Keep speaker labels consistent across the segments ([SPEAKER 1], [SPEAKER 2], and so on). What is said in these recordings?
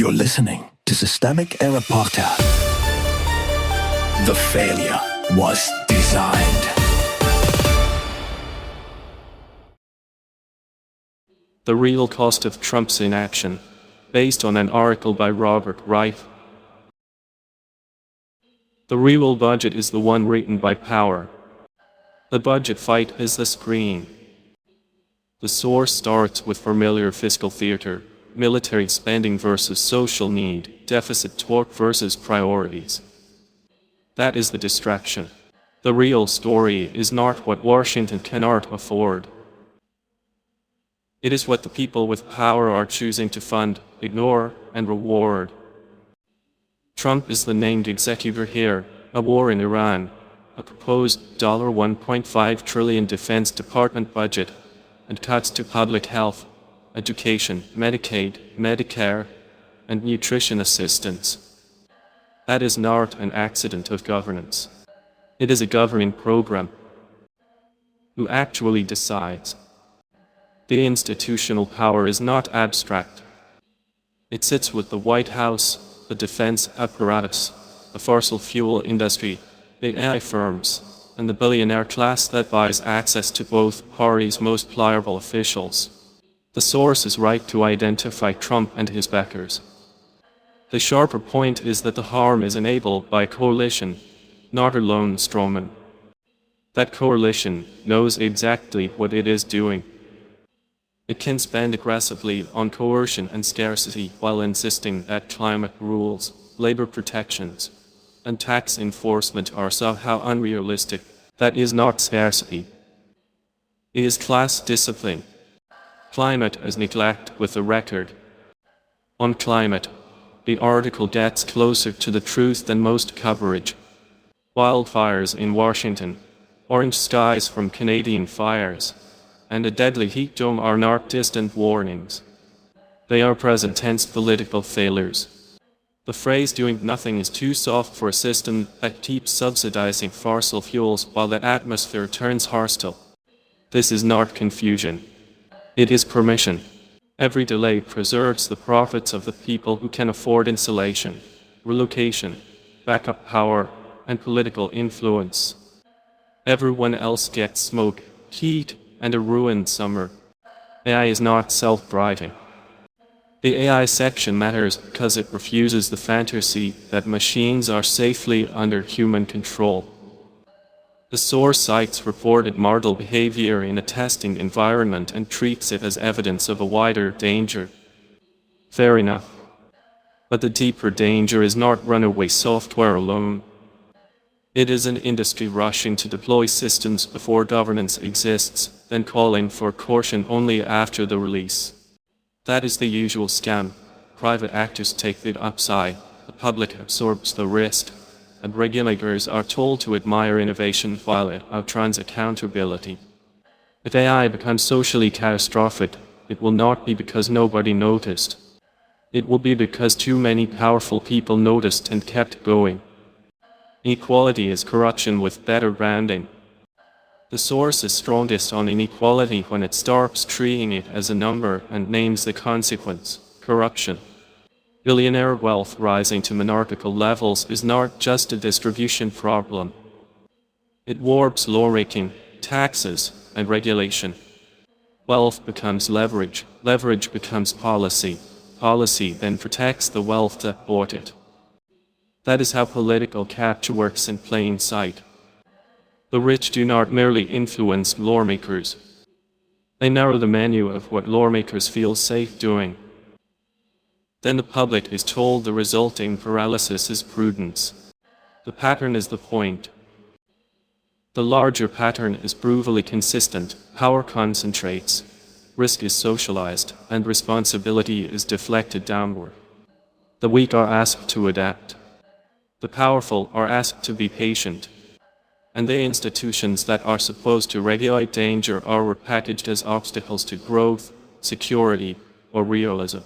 [SPEAKER 1] You're listening to Systemic Error Podcast. The failure was designed.
[SPEAKER 2] The Real Cost of Trump's Inaction, based on an article by Robert Reif. The real budget is the one written by power. The budget fight is the screen. The source starts with familiar fiscal theater, military spending versus social need, deficit torque versus priorities. That is the distraction. The real story is not what Washington cannot afford. It is what the people with power are choosing to fund, ignore, and reward. Trump is the named executor here, a war in Iran, a proposed $1.5 trillion Defense Department budget, and cuts to public health, education, Medicaid, Medicare, and nutrition assistance. That is not an accident of governance. It is a governing program. Who actually decides? The institutional power is not abstract. It sits with the White House, the defense apparatus, the fossil fuel industry, the AI firms, and the billionaire class that buys access to both parties' most pliable officials. The source is right to identify Trump and his backers. The sharper point is that the harm is enabled by a coalition, not a lone strongman. That coalition knows exactly what it is doing. It can spend aggressively on coercion and scarcity while insisting that climate rules, labor protections, and tax enforcement are somehow unrealistic. That is not scarcity. It is class discipline. Climate is neglect with a record. On climate, the article gets closer to the truth than most coverage. Wildfires in Washington, orange skies from Canadian fires, and a deadly heat dome are not distant warnings. They are present tense political failures. The phrase doing nothing is too soft for a system that keeps subsidizing fossil fuels while the atmosphere turns hostile. This is not confusion. It is permission. Every delay preserves the profits of the people who can afford insulation, relocation, backup power, and political influence. Everyone else gets smoke, heat, and a ruined summer. AI is not self-driving. The AI section matters because it refuses the fantasy that machines are safely under human control. The source cites reported mortal behavior in a testing environment and treats it as evidence of a wider danger. Fair enough. But the deeper danger is not runaway software alone. It is an industry rushing to deploy systems before governance exists, then calling for caution only after the release. That is the usual scam. Private actors take the upside, the public absorbs the risk, and regulators are told to admire innovation while it outruns accountability. If AI becomes socially catastrophic, it will not be because nobody noticed. It will be because too many powerful people noticed and kept going. Equality is corruption with better branding. The source is strongest on inequality when it starts treating it as a number and names the consequence, corruption. Billionaire wealth rising to monarchical levels is not just a distribution problem. It warps lawmaking, taxes, and regulation. Wealth becomes leverage, leverage becomes policy, policy then protects the wealth that bought it. That is how political capture works in plain sight. The rich do not merely influence lawmakers. They narrow the menu of what lawmakers feel safe doing. Then the public is told the resulting paralysis is prudence. The pattern is the point. The larger pattern is brutally consistent. Power concentrates, risk is socialized, and responsibility is deflected downward. The weak are asked to adapt. The powerful are asked to be patient. And the institutions that are supposed to regulate danger are repackaged as obstacles to growth, security, or realism.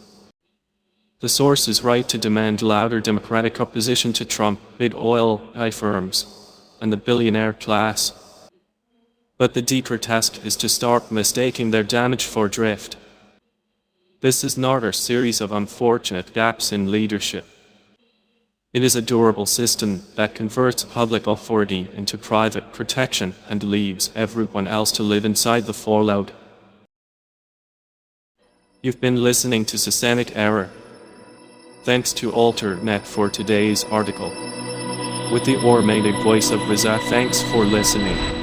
[SPEAKER 2] The source is right to demand louder democratic opposition to Trump, big oil, AI firms, and the billionaire class. But the deeper task is to start mistaking their damage for drift. This is not a series of unfortunate gaps in leadership. It is a durable system that converts public authority into private protection and leaves everyone else to live inside the fallout. You've been listening to Systemic Error. Thanks to AlterNet for today's article. With the automated voice of Riza, thanks for listening.